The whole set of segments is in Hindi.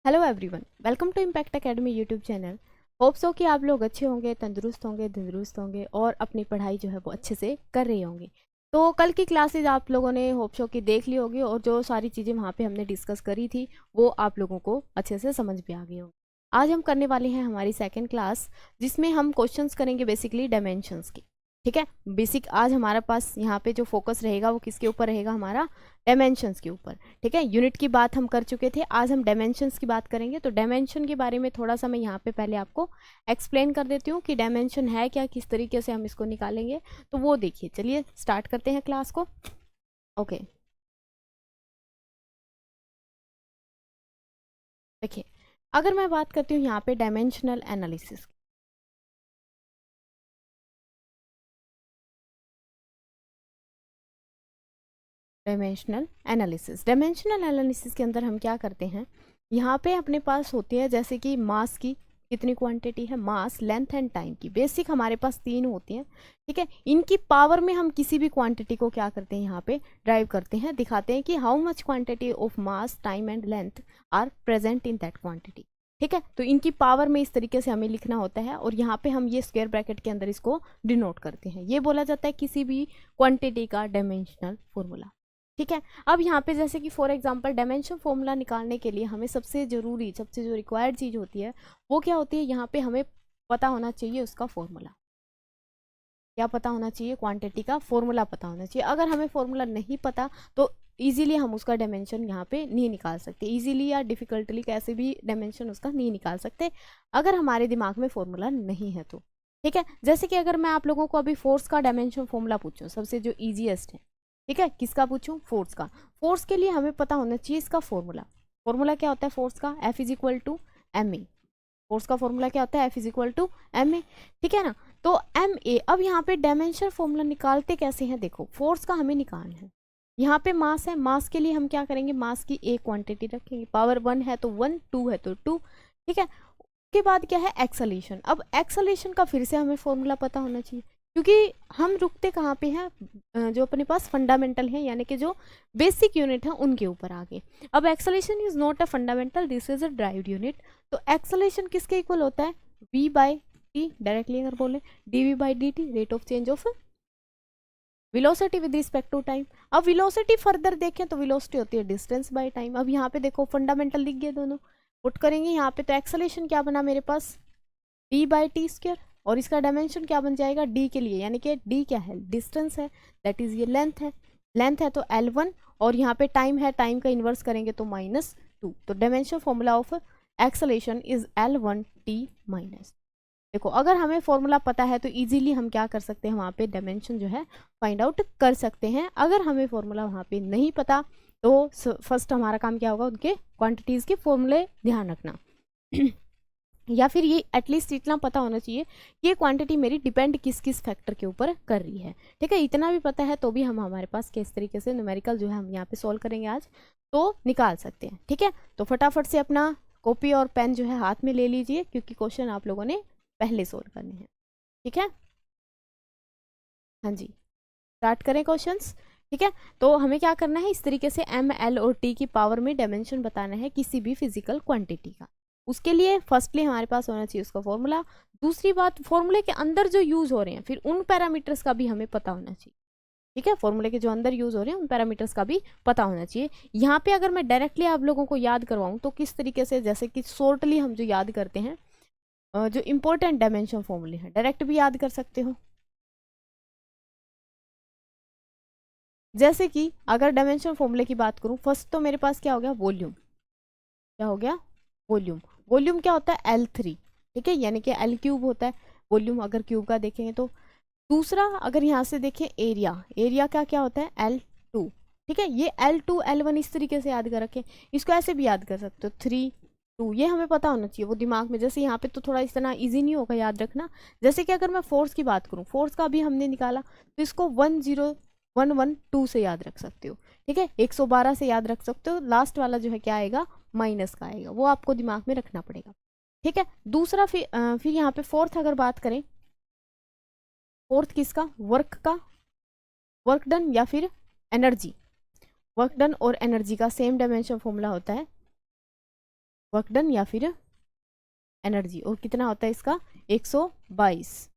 Hello everyone, welcome to Impact Academy YouTube channel. Hope so कि आप लोग अच्छे होंगे, तंदुरुस्त होंगे और अपनी पढ़ाई जो है वो अच्छे से कर रहे होंगे। तो कल की क्लासेज आप लोगों ने होप सो की देख ली होगी और जो सारी चीज़ें वहाँ पे हमने डिस्कस करी थी वो आप लोगों को अच्छे से समझ भी आ गई होंगी। आज हम करने वाले हैं हमारी सेकेंड क्लास, जिसमें हम क्वेश्चंस करेंगे बेसिकली डायमेंशंस की। ठीक है, बेसिक आज हमारा पास यहाँ पे जो फोकस रहेगा वो किसके ऊपर रहेगा, हमारा डायमेंशंस के ऊपर। ठीक है, यूनिट की बात हम कर चुके थे, आज हम डायमेंशंस की बात करेंगे। तो डायमेंशन के बारे में थोड़ा सा मैं यहाँ पे पहले आपको एक्सप्लेन कर देती हूँ कि डायमेंशन है क्या, किस तरीके से हम इसको निकालेंगे। तो वो देखिए, चलिए स्टार्ट करते हैं क्लास को। ओके, देखिए, अगर मैं बात करती हूँ यहाँ पे डायमेंशनल एनालिसिस, डायमेंशनल एनालिसिस के अंदर हम क्या करते हैं, यहाँ पे अपने पास होती है जैसे कि मास की कितनी क्वांटिटी है, मास, लेंथ एंड टाइम की बेसिक हमारे पास तीन होती हैं। ठीक है, इनकी पावर में हम किसी भी क्वांटिटी को क्या करते हैं, यहाँ पे ड्राइव करते हैं, दिखाते हैं कि how much quantity of mass, time and length are present in that quantity. ठीक है, तो इनकी पावर में इस तरीके से हमें लिखना होता है और यहाँ पे हम ये स्क्वायर ब्रैकेट के अंदर इसको डिनोट करते हैं। ये बोला जाता है किसी भी क्वांटिटी का डायमेंशनल फॉर्मूला। ठीक है, अब यहाँ पे जैसे कि फॉर एग्जांपल डायमेंशन फॉर्मूला निकालने के लिए हमें सबसे जरूरी, सबसे जो रिक्वायर्ड चीज़ होती है वो क्या होती है, यहाँ पे हमें पता होना चाहिए उसका फॉर्मूला। क्या पता होना चाहिए, क्वांटिटी का फॉर्मूला पता होना चाहिए। अगर हमें फॉर्मूला नहीं पता तो इजीली हम उसका डायमेंशन यहाँ पे नहीं निकाल सकते, इजीली या डिफिकल्टली कैसे भी डायमेंशन उसका नहीं निकाल सकते अगर हमारे दिमाग में फॉर्मूला नहीं है तो। ठीक है, जैसे कि अगर मैं आप लोगों को अभी फोर्स का डायमेंशन फॉर्मूला पूछूं, सबसे जो ईजीएस्ट है, ठीक है, किसका पूछूं, फोर्स का। फोर्स के लिए हमें पता होना चाहिए इसका फॉर्मूला। फॉर्मूला क्या होता है फोर्स का, F is equal to M A. Force का फॉर्मूला क्या होता है, F is equal to M A. ठीक है ना, तो एम ए। अब यहाँ पे डायमेंशन फॉर्मूला निकालते कैसे हैं, देखो फोर्स का हमें निकालना है, यहाँ पे मास है, मास के लिए हम क्या करेंगे, मास की एक क्वांटिटी रखेंगे, पावर वन है तो वन, टू है तो टू। ठीक है, उसके बाद क्या है, एक्सलेशन। अब एक्सलेशन का फिर से हमें फॉर्मूला पता होना चाहिए, क्योंकि हम रुकते कहाँ पे हैं, जो अपने पास फंडामेंटल है यानी कि जो बेसिक यूनिट है उनके ऊपर आगे। अब acceleration is not a fundamental, this is a derived unit. तो एक्सलेशन किसके इक्वल होता है, v बाई टी, डायरेक्टली अगर बोले dv by D T, rate of change of velocity with respect to time. अब वेलोसिटी फर्दर देखें तो वेलोसिटी होती है डिस्टेंस बाय टाइम। अब यहाँ पे देखो फंडामेंटल दिख गए दोनों, पुट करेंगे यहाँ पे तो एक्सलेशन क्या बना मेरे पास, d बाई टी स्क्र, और इसका डायमेंशन क्या बन जाएगा, d के लिए, यानी कि d क्या है, डिस्टेंस है, दैट इज ये लेंथ है, लेंथ है तो L1, और यहाँ पे टाइम है, टाइम का इन्वर्स करेंगे तो -2। तो dimension formula of acceleration is L1t minus. देखो अगर हमें फॉर्मूला पता है तो इजीली हम क्या कर सकते हैं, वहाँ पे डायमेंशन जो है फाइंड आउट कर सकते हैं। अगर हमें फॉर्मूला वहाँ पे नहीं पता तो फर्स्ट हमारा काम क्या होगा, उनके क्वांटिटीज़ के फॉर्मूले ध्यान रखना या फिर ये एटलीस्ट इतना पता होना चाहिए कि ये क्वांटिटी मेरी डिपेंड किस किस फैक्टर के ऊपर कर रही है। ठीक है, इतना भी पता है तो भी हम हमारे पास किस तरीके से न्यूमेरिकल जो है हम यहाँ पे सॉल्व करेंगे आज, तो निकाल सकते हैं। ठीक है, तो फटाफट से अपना कॉपी और पेन जो है हाथ में ले लीजिए, क्योंकि क्वेश्चन आप लोगों ने पहले सोल्व करने हैं। ठीक है, हाँ जी, स्टार्ट करें क्वेश्चंस। ठीक है, तो हमें क्या करना है, इस तरीके से एम, एल और टी की पावर में डायमेंशन बताना है किसी भी फिजिकल क्वांटिटी का। उसके लिए फर्स्टली हमारे पास होना चाहिए उसका फॉर्मूला। दूसरी बात, फॉर्मूले के अंदर जो यूज हो रहे हैं फिर उन पैरामीटर्स का भी हमें पता होना चाहिए। ठीक है, फॉर्मूले के जो अंदर यूज हो रहे हैं उन पैरामीटर्स का भी पता होना चाहिए। यहाँ पे अगर मैं डायरेक्टली आप लोगों को याद करवाऊँ तो किस तरीके से, जैसे कि शॉर्टली हम जो याद करते हैं, जो इंपॉर्टेंट डायमेंशन फॉर्मूले हैं डायरेक्ट भी याद कर सकते हो। जैसे कि अगर डायमेंशन फॉर्मूले की बात करूं, फर्स्ट तो मेरे पास क्या हो गया, वॉल्यूम। क्या हो गया, वॉल्यूम। वॉल्यूम क्या होता है, L3। ठीक है, यानी कि L क्यूब होता है वॉल्यूम, अगर क्यूब का देखेंगे तो। दूसरा अगर यहाँ से देखें एरिया, एरिया का क्या होता है, L2। ठीक है, ये L2 L1 इस तरीके से याद कर रखें। इसको ऐसे भी याद कर सकते हो, 3 2, ये हमें पता होना चाहिए वो दिमाग में। जैसे यहाँ पे तो थोड़ा इस तरह ईजी नहीं होगा याद रखना। जैसे कि अगर मैं फोर्स की बात करूँ, फोर्स का भी हमने निकाला तो इसको 10112 से याद रख सकते हो। ठीक है, 112 से याद रख सकते हो, लास्ट वाला जो है क्या आएगा, माइनस का आएगा, वो आपको दिमाग में रखना पड़ेगा। ठीक है, दूसरा फिर यहाँ पे फोर्थ अगर बात करें, फोर्थ किसका, वर्क का, वर्क डन या फिर एनर्जी। वर्क डन और एनर्जी का सेम डायमेंशन फॉर्मूला होता है वर्क डन या फिर एनर्जी, और कितना होता है इसका 122,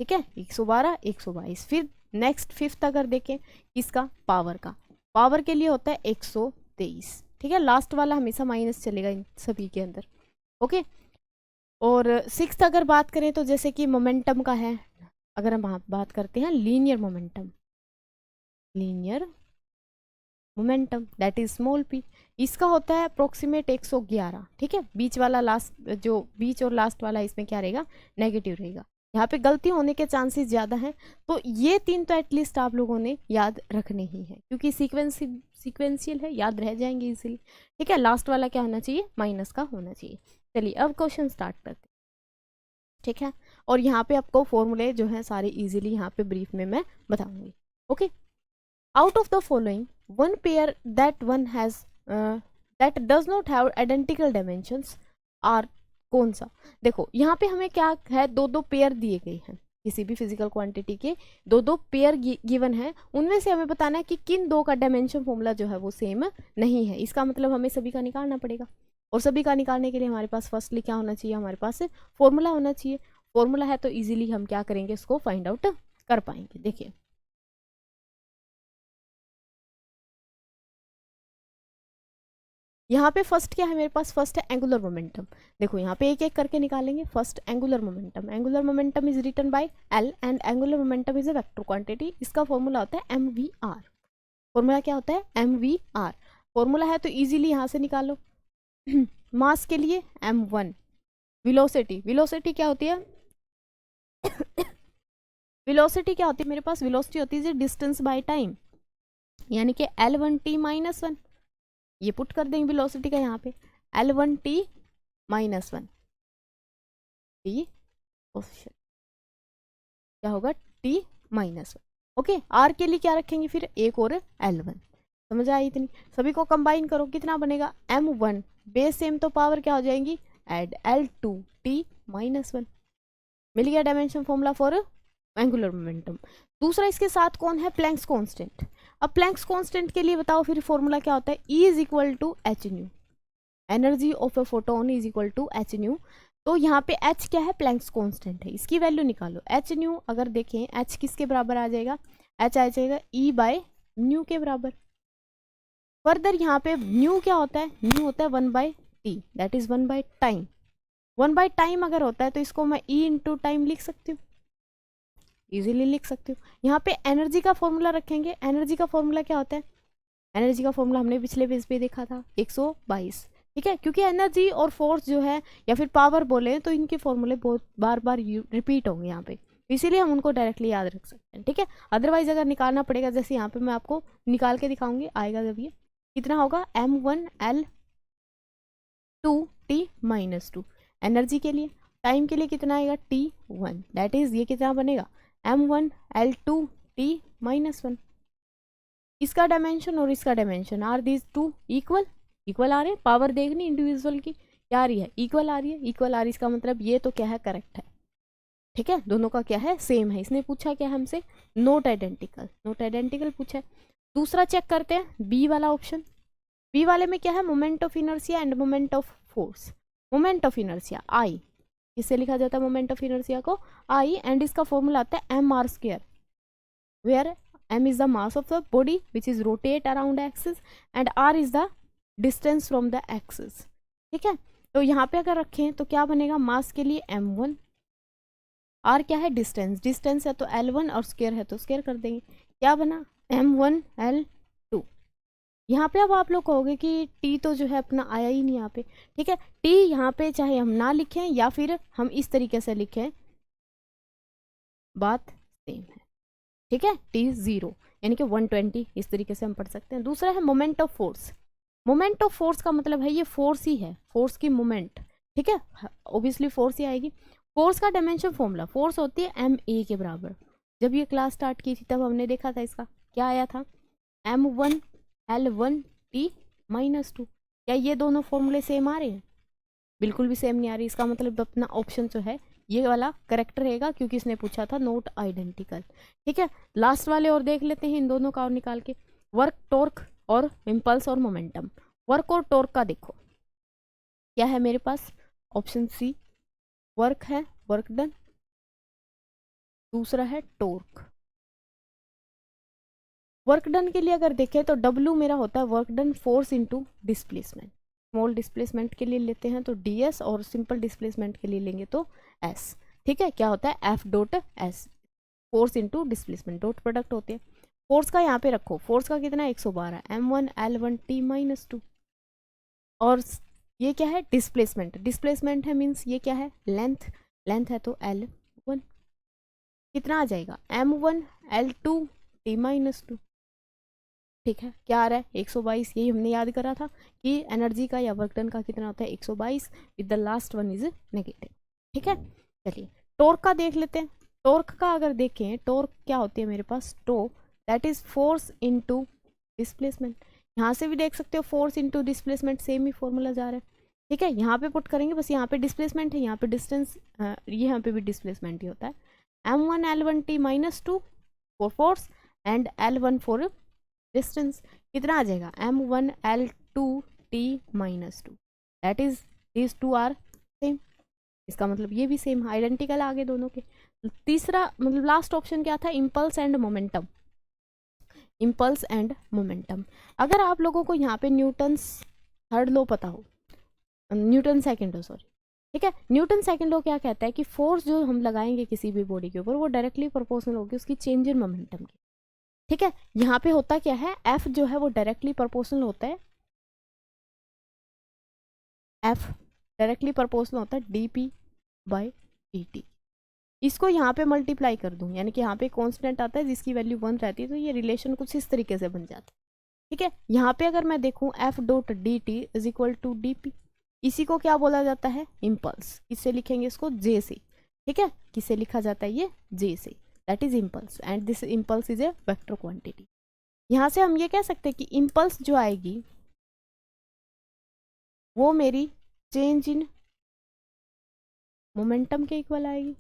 ठीक है 112 122। फिर नेक्स्ट फिफ्थ अगर देखें इसका पावर का, पावर के लिए होता है 123, ठीक है लास्ट वाला हमेशा माइनस चलेगा इन सभी के अंदर, ओके। और सिक्स्थ अगर बात करें तो जैसे कि मोमेंटम का है, अगर हम बात करते हैं linear momentum, linear momentum that is small p, इसका होता है अप्रोक्सीमेट 111, ठीक है। बीच वाला लास्ट, जो बीच और लास्ट वाला इसमें क्या रहेगा, नेगेटिव रहेगा। यहाँ पे गलती होने के चांसेस ज़्यादा हैं, तो ये तीन तो एटलीस्ट आप लोगों ने याद रखने ही है, क्योंकि सीक्वेंशियल है, याद रह जाएंगे इजीली, ठीक है। लास्ट वाला क्या होना चाहिए, माइनस का होना चाहिए। चलिए अब क्वेश्चन स्टार्ट करते हैं, ठीक है। और यहाँ पे आपको फॉर्मूले जो है सारे इजीली यहाँ पे ब्रीफ में मैं बताऊंगी, okay. Out of the following, one pair that one has that does not have identical dimensions are कौन सा। देखो यहाँ पे हमें क्या है, दो दो पेयर दिए गए हैं, किसी भी फिजिकल क्वांटिटी के दो दो पेयर गिवन है, उनमें से हमें बताना है कि किन दो का डायमेंशन फॉर्मूला जो है वो सेम नहीं है। इसका मतलब हमें सभी का निकालना पड़ेगा, और सभी का निकालने के लिए हमारे पास फर्स्टली क्या होना चाहिए, हमारे पास फॉर्मूला होना चाहिए। फॉर्मूला है तो इजीली हम क्या करेंगे, इसको फाइंड आउट कर पाएंगे। देखिए यहाँ पे फर्स्ट क्या है मेरे पास, फर्स्ट है एंगुलर मोमेंटम। देखो यहाँ पे एक एक करके निकालेंगे। First angular momentum, angular momentum is written by L and angular momentum is a vector quantity. इसका फॉर्मूला होता है एम वी आर। फॉर्मूला क्या होता है, एम वी आर। फॉर्मूला है तो इजीली यहाँ से निकालो। मास के लिए m1, वेलोसिटी, वेलोसिटी क्या होती है वेलोसिटी क्या होती है मेरे पास, वेलोसिटी होती है डिस्टेंस बाय टाइम, यानी कि L1t माइनस 1। ये पुट कर देंगे वेलोसिटी का यहाँ पे, L1t माइनस 1 टी, क्या होगा t माइनस 1, ओके। r के लिए क्या रखेंगे फिर, एक और L1। समझ आई इतनी, सभी को कंबाइन करो कितना बनेगा, m1 बेस सेम तो पावर क्या हो जाएंगी, एड L2t माइनस 1। मिल गया dimension formula for angular momentum. दूसरा इसके साथ कौन है, प्लैंक्स कांस्टेंट। अब प्लैंक्स कांस्टेंट के लिए बताओ फिर फॉर्मूला क्या होता है, E is equal to H nu, energy of a photon is equal to H nu. तो यहाँ पे H क्या है, प्लैंक्स कांस्टेंट है, इसकी वैल्यू निकालो। एच न्यू अगर देखें, H किसके बराबर आ जाएगा, H आ जाएगा E बाय न्यू के बराबर। फर्दर यहाँ पे न्यू क्या होता है, न्यू होता है 1/t, that is 1 by time. 1/टाइम अगर होता है तो इसको मैं E इंटू टाइम लिख सकती हूँ, इजीली लिख सकती हूँ। यहाँ पे एनर्जी का फॉर्मूला रखेंगे। एनर्जी का फॉर्मूला क्या होता है, एनर्जी का फॉर्मूला हमने पिछले पेज पे देखा था 122, ठीक है। क्योंकि एनर्जी और फोर्स जो है या फिर पावर बोले तो इनके फॉर्मूले बहुत बार बार रिपीट होंगे यहाँ पे, इसीलिए हम उनको डायरेक्टली याद रख सकते हैं, ठीक है। अदरवाइज अगर निकालना पड़ेगा, जैसे यहाँ पे मैं आपको निकाल के दिखाऊंगी, आएगा जब ये कितना होगा, M1L2t माइनस 2 एनर्जी के लिए। टाइम के लिए कितना आएगा, T1, दैट इज ये कितना बनेगा, M1L2t माइनस 1। इसका डायमेंशन और इसका dimension, are these two equal, equal आ रहे हैं। पावर देखनी इंडिविजुअल की क्या आ रही है, इक्वल आ रही है, इक्वल आ रही है। इसका मतलब ये तो क्या है, करेक्ट है, ठीक है। दोनों का क्या है, सेम है। इसने पूछा क्या हमसे, नोट आइडेंटिकल, नोट आइडेंटिकल पूछा है। दूसरा चेक करते हैं बी वाला ऑप्शन। बी वाले में क्या है, moment of inertia end moment of force. Moment of inertia I, किससे लिखा जाता है मोमेंट ऑफ इनर्शिया को, आई, एंड इसका फॉर्मूला आता है M R square, where m is the mass of the body which is rotate around axis and r is the distance from the axis, ठीक है। तो यहाँ पे अगर रखें तो क्या बनेगा, मास के लिए m1, r क्या है, डिस्टेंस, डिस्टेंस है तो l1 और स्क्वायर है तो स्क्वायर कर देंगे, क्या बना m1l2। यहाँ पे अब आप लोग कहोगे कि t तो जो है अपना आया ही नहीं यहाँ पे, ठीक है। t यहाँ पे चाहे हम ना लिखें या फिर हम इस तरीके से लिखें, बात सेम है, ठीक है। T0 यानी कि 120, इस तरीके से हम पढ़ सकते हैं। दूसरा है moment of force. Moment of force का मतलब है ये फोर्स ही है, फोर्स की मोमेंट, ठीक है, ऑब्वियसली फोर्स ही आएगी। फोर्स का डायमेंशन फॉर्मूला, फोर्स होती है ma के बराबर। जब ये क्लास स्टार्ट की थी तब हमने देखा था, इसका क्या आया था, M1L1t माइनस 2। क्या ये दोनों फॉर्मूले सेम आ रहे हैं, बिल्कुल भी सेम नहीं आ रही। इसका मतलब अपना ऑप्शन जो है ये वाला करेक्ट रहेगा, क्योंकि इसने पूछा था नोट आइडेंटिकल, ठीक है। लास्ट वाले और देख लेते हैं इन दोनों का और निकाल के, वर्क, टॉर्क और इम्पल्स और मोमेंटम। वर्क और टॉर्क का देखो, क्या है मेरे पास, ऑप्शन सी वर्क है, वर्क डन, दूसरा है टॉर्क। वर्क डन के लिए अगर देखें तो W मेरा होता है work done force into displacement. Small displacement के लिए लेते हैं तो DS, और सिंपल डिस्प्लेसमेंट के लिए लेंगे तो S। ठीक है, क्या होता है F dot S, force into displacement, dot product होते हैं। फोर्स का यहाँ पे रखो, फोर्स का कितना 112, M1 L1 T माइनस 2। और ये क्या है, डिस्प्लेसमेंट, डिस्प्लेसमेंट है मीन्स ये क्या है, लेंथ, लेंथ है तो L1 कितना आ जाएगा, M1 L2 T माइनस 2। ठीक है, क्या आ रहा है 122, यही हमने याद करा था कि एनर्जी का या वर्क डन का कितना होता है 122, with the last one is negative. ठीक है, चलिए टॉर्क का देख लेते हैं। टॉर्क का अगर देखें, टॉर्क क्या होती है मेरे पास, टो that is force into displacement. यहाँ से भी देख सकते हो फोर्स इनटू डिस्प्लेसमेंट, सेम ही फॉर्मूला जा रहा है। ठीक है, यहाँ पे पुट करेंगे, बस यहाँ पे डिस्प्लेसमेंट है, यहाँ पे डिस्टेंस, यहाँ पे भी डिस्प्लेसमेंट ही होता है। M1 L1 T minus 2 for force and L1 for distance, कितना आ जाएगा M1 L2 T minus 2, that is these two are same. इसका मतलब ये भी सेम आइडेंटिकल आगे दोनों के। तीसरा मतलब लास्ट ऑप्शन क्या था, impulse and momentum. Impulse and momentum, अगर आप लोगों को यहाँ पे न्यूटन्स थर्ड लॉ पता हो, न्यूटन सेकंड लॉ सॉरी, ठीक है, न्यूटन सेकंड लॉ क्या कहता है कि फोर्स जो हम लगाएंगे किसी भी बॉडी के ऊपर वो डायरेक्टली प्रोपोर्शनल होगी उसकी चेंज इन मोमेंटम की। ठीक है, यहाँ पे होता क्या है, F जो है वो डायरेक्टली प्रोपोर्शनल होता है, F डायरेक्टली प्रोपोर्शनल होता है dp बाई dt। इसको यहाँ पे मल्टीप्लाई कर दूं, यानी कि यहाँ पे कांस्टेंट आता है जिसकी वैल्यू 1 रहती है, तो ये रिलेशन कुछ इस तरीके से बन जाता है। ठीक है, यहाँ पे अगर मैं देखूँ F dot D T is equal to D P, इसी को क्या बोला जाता है, इम्पल्स। किससे लिखेंगे इसको, J से। ठीक है, किससे लिखा जाता है ये, J से, that is impulse and this impulse is a vector quantity. यहाँ से हम ये कह सकते हैं कि इम्पल्स जो आएगी वो मेरी चेंज इन मोमेंटम के इक्वल आएगी।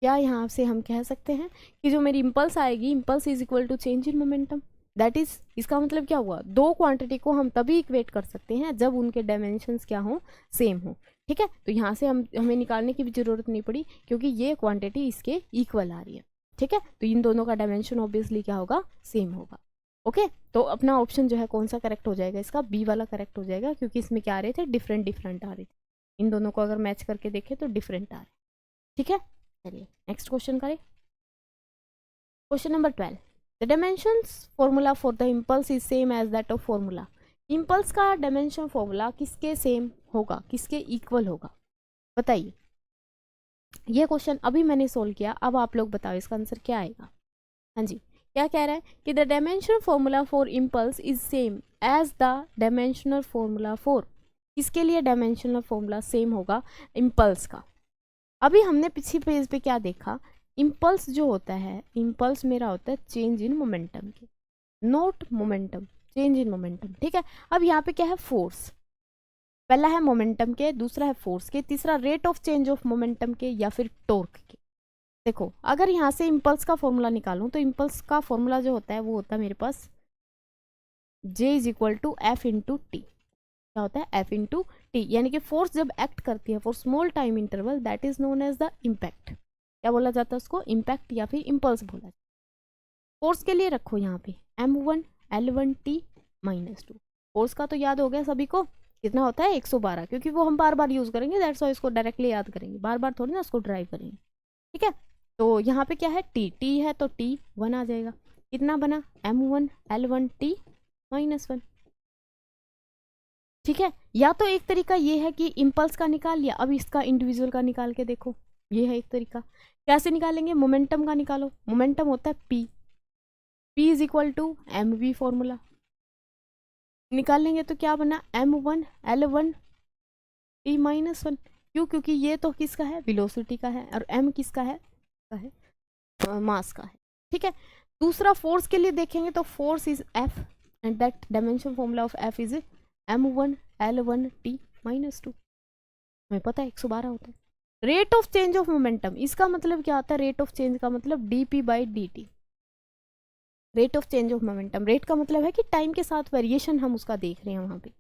क्या यहाँ से हम कह सकते हैं कि जो मेरी इम्पल्स आएगी, impulse is equal to change in momentum, that is, इसका मतलब क्या हुआ, दो क्वांटिटी को हम तभी इक्वेट कर सकते हैं जब उनके डायमेंशंस क्या हो, सेम हो। ठीक है, तो यहाँ से हमें निकालने की भी जरूरत नहीं पड़ी क्योंकि ये क्वांटिटी इसके इक्वल आ रही है। ठीक है, तो इन दोनों का डायमेंशन ऑब्वियसली क्या होगा, सेम होगा। ओके, तो अपना ऑप्शन जो है कौन सा करेक्ट हो जाएगा, इसका बी वाला करेक्ट हो जाएगा, क्योंकि इसमें क्या आ रहे थे, डिफरेंट डिफरेंट आ रहे थे। इन दोनों को अगर मैच करके देखें तो डिफरेंट आ रहे। ठीक है, चलिए नेक्स्ट क्वेश्चन करें। Question number 12, the dimensions formula for the impulse is same as that of formula. Impulse का डायमेंशन फॉर्मूला किसके सेम होगा, किसके इक्वल होगा, बताइए। ये क्वेश्चन अभी मैंने सोल्व किया, अब आप लोग बताओ इसका आंसर क्या आएगा। हाँ जी, क्या कह रहा है कि the dimensional formula for impulse is same as the dimensional formula for, किसके लिए डायमेंशनल फॉर्मूला सेम होगा, इम्पल्स का। अभी हमने पिछले पेज पे क्या देखा, इम्पल्स जो होता है, इम्पल्स मेरा होता है चेंज इन मोमेंटम के, note momentum, change in momentum. ठीक है, अब यहाँ पे क्या है, फोर्स, पहला है मोमेंटम के, दूसरा है फोर्स के, तीसरा rate of change of momentum के या फिर टॉर्क के। देखो अगर यहाँ से इम्पल्स का फॉर्मूला निकालूं तो इम्पल्स का फॉर्मूला जो होता है वो होता है मेरे पास J is equal to F into T. क्या होता है, एफ इंटू टी, यानी कि फोर्स जब एक्ट करती है for small time interval that is known as the impact. क्या बोला जाता है उसको, इम्पैक्ट या फिर इम्पल्स बोला जाता है। फोर्स के लिए रखो यहाँ पे M1 L1 T minus 2। Force का तो याद हो गया सभी को, कितना होता है 112, क्योंकि वो हम बार बार यूज करेंगे, दैट्स व्हाई इसको डायरेक्टली याद करेंगे, बार बार थोड़ी ना उसको ड्राइव करेंगे। ठीक है, तो यहाँ पे क्या है, टी है तो T 1 आ जाएगा, कितना बना M1 L1 T माइनस 1। ठीक है, या तो एक तरीका ये है कि इम्पल्स का निकाल लिया, अब इसका इंडिविजुअल का निकाल के देखो, ये है एक तरीका। कैसे निकालेंगे, मोमेंटम का निकालो, मोमेंटम होता है P, P is equal to mv formula निकाल लेंगे तो क्या बना M1 L1 T माइनस 1। क्यों, क्योंकि ये तो किसका है, वेलोसिटी का है, और m किसका है, मास का है। ठीक है, दूसरा फोर्स के लिए देखेंगे तो force is F and that dimension formula of F is M1 L1 T minus 2। हमें पता है 112 होता है। Rate of change of momentum, इसका मतलब क्या होता है, रेट ऑफ चेंज का मतलब dp by dt, rate of change of momentum. Rate का मतलब है कि टाइम के साथ वेरिएशन हम उसका देख रहे हैं वहां पे,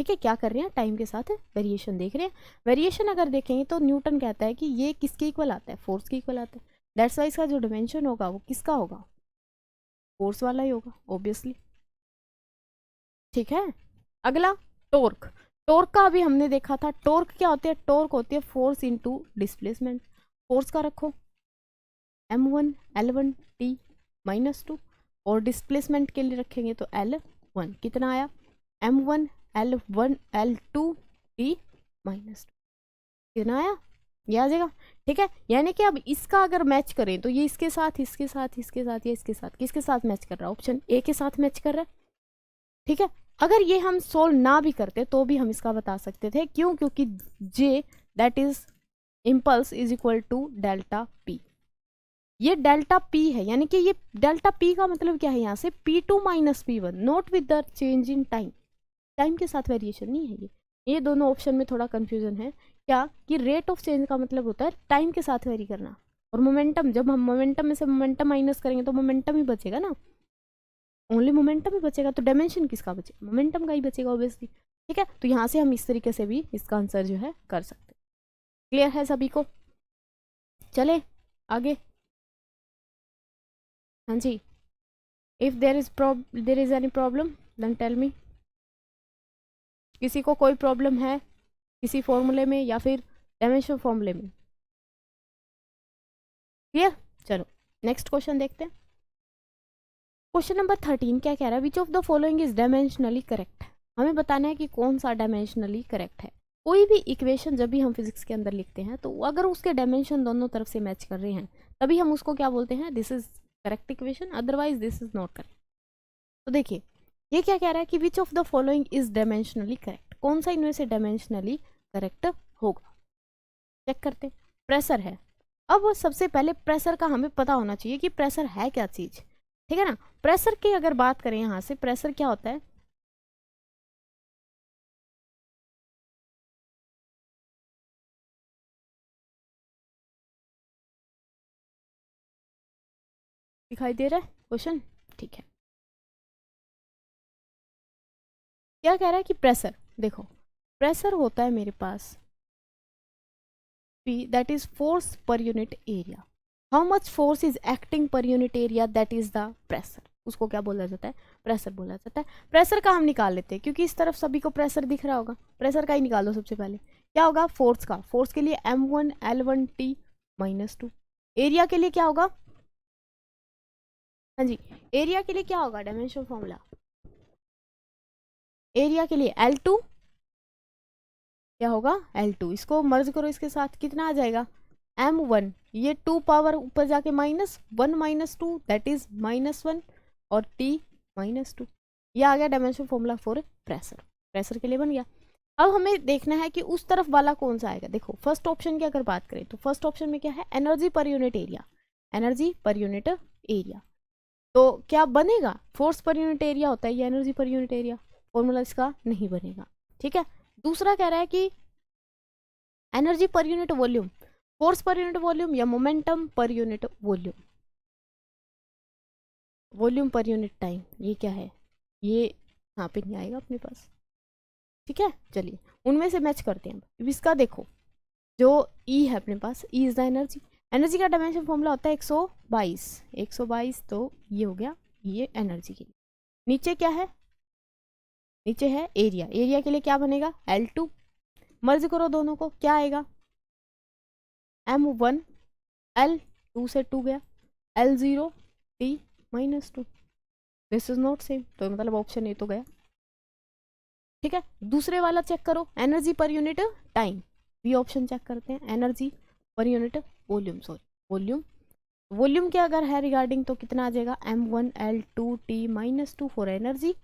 ठीक है, क्या कर रहे हैं, टाइम के साथ वेरिएशन देख रहे हैं। वेरिएशन अगर देखेंगे तो न्यूटन कहता है कि ये किसके इक्वल आता है, फोर्स के इक्वल आता है। दैट्स वाई इसका जो डिमेंशन होगा वो किसका होगा, फोर्स वाला ही होगा ऑब्वियसली। ठीक है, अगला टॉर्क। टॉर्क का अभी हमने देखा था, टॉर्क क्या होती है, टॉर्क होती है फोर्स इनटू डिस्प्लेसमेंट। फोर्स का रखो m1 l1 t -2 और डिस्प्लेसमेंट के लिए रखेंगे तो l1 कितना आया, m1 l1 l2 t -2 कितना आया, ये आ जाएगा। ठीक है, यानी कि अब इसका अगर मैच करें तो ये इसके साथ इसके साथ इसके साथ या इसके साथ, किसके साथ मैच कर रहा है, ऑप्शन ए के साथ मैच कर रहा है। ठीक है, अगर ये हम सोल्व ना भी करते तो भी हम इसका बता सकते थे, क्यों, क्योंकि J that is impulse is equal to delta P। ये डेल्टा P है, यानी कि ये डेल्टा P का मतलब क्या है, यहाँ से P2 minus P1 not with the change in time, time के साथ वेरिएशन नहीं है ये दोनों ऑप्शन में थोड़ा कंफ्यूजन है। क्या कि रेट ऑफ चेंज का मतलब होता है टाइम के साथ वेरी करना, और मोमेंटम, जब हम मोमेंटम में से मोमेंटम माइनस करेंगे तो मोमेंटम ही बचेगा ना, ओनली मोमेंटम ही बचेगा, तो डायमेंशन किसका बचेगा, मोमेंटम का ही बचेगा ऑब्वियसली। ठीक है, तो यहाँ से हम इस तरीके से भी इसका आंसर जो है कर सकते हैं। क्लियर है सभी को, चले आगे। हाँ जी, if there is any problem then tell me. किसी को कोई प्रॉब्लम है किसी फॉर्मूले में या फिर डायमेंशन फॉर्मूले में, क्लियर। चलो नेक्स्ट क्वेश्चन देखते हैं। क्वेश्चन नंबर 13 क्या कह रहा है, which of the following is dimensionally correct. हमें बताना है कि कौन सा डायमेंशनली करेक्ट है। कोई भी इक्वेशन जब भी हम फिजिक्स के अंदर लिखते हैं तो अगर उसके डायमेंशन दोनों तरफ से मैच कर रहे हैं तभी हम उसको क्या बोलते हैं, this is correct equation, otherwise this is not correct. तो देखिए ये क्या कह रहा है कि which of the following is dimensionally correct, कौन सा इनमें से डायमेंशनली करेक्ट होगा। चेक करते हैं। प्रेशर है, अब सबसे पहले प्रेशर का हमें पता होना चाहिए कि प्रेशर है क्या चीज, ठीक है ना। प्रेशर की अगर बात करें यहां से, प्रेशर क्या होता है, दिखाई दे रहा है क्वेश्चन, ठीक है। क्या कह रहा है कि प्रेशर, देखो प्रेशर होता है मेरे पास P, that is force per unit area. How much force is acting per unit area, that is the pressure. उसको क्या बोला जाता है, प्रेशर बोला जाता है। प्रेशर का हम निकाल लेते हैं क्योंकि इस तरफ सभी को प्रेशर दिख रहा होगा, प्रेशर का ही निकाल दो सबसे पहले। क्या होगा फोर्स का, फोर्स के लिए m1 l1 t -2। एरिया के लिए क्या होगा, हाँ जी, एरिया के लिए क्या होगा, डायमेंशन फॉर्मूला, एरिया के लिए L2 क्या होगा, L2, इसको मर्ज करो इसके साथ, कितना आ जाएगा m1, ये 2 पावर ऊपर जाके -1 -2 दैट इज -1 और t -2, ये आ गया dimension formula for pressure, pressure के लिए बन गया। अब हमें देखना है कि उस तरफ वाला कौन सा आएगा। देखो फर्स्ट ऑप्शन की अगर बात करें तो फर्स्ट ऑप्शन में क्या है, energy per unit area, energy per unit area, तो क्या बनेगा, फोर्स पर यूनिट एरिया होता है, ये energy per unit area, formula इसका नहीं बनेगा। ठीक है, दूसरा कह रहा है कि energy per unit volume, force per unit volume या momentum per unit volume, volume per unit time, ये क्या है, ये यहाँ पे नहीं आएगा अपने पास। ठीक है, चलिए उनमें से मैच करते हैं। इसका देखो जो E है अपने पास, E is the energy, energy का डायमेंशन फॉर्मूला होता है 122, 122, तो ये हो गया ये एनर्जी के लिए। नीचे क्या है, नीचे है एरिया, एरिया के लिए क्या बनेगा L2, मर्ज करो दोनों को, क्या आएगा m1 L2 से 2 गया L0 t -2, this is not same, तो मतलब ऑप्शन ए तो गया। ठीक है, दूसरे वाला चेक करो, energy per unit time, B option check करते हैं, energy per unit volume, sorry volume, volume क्या अगर है रिगार्डिंग तो कितना आ जाएगा m1 L2 t -2 for energy,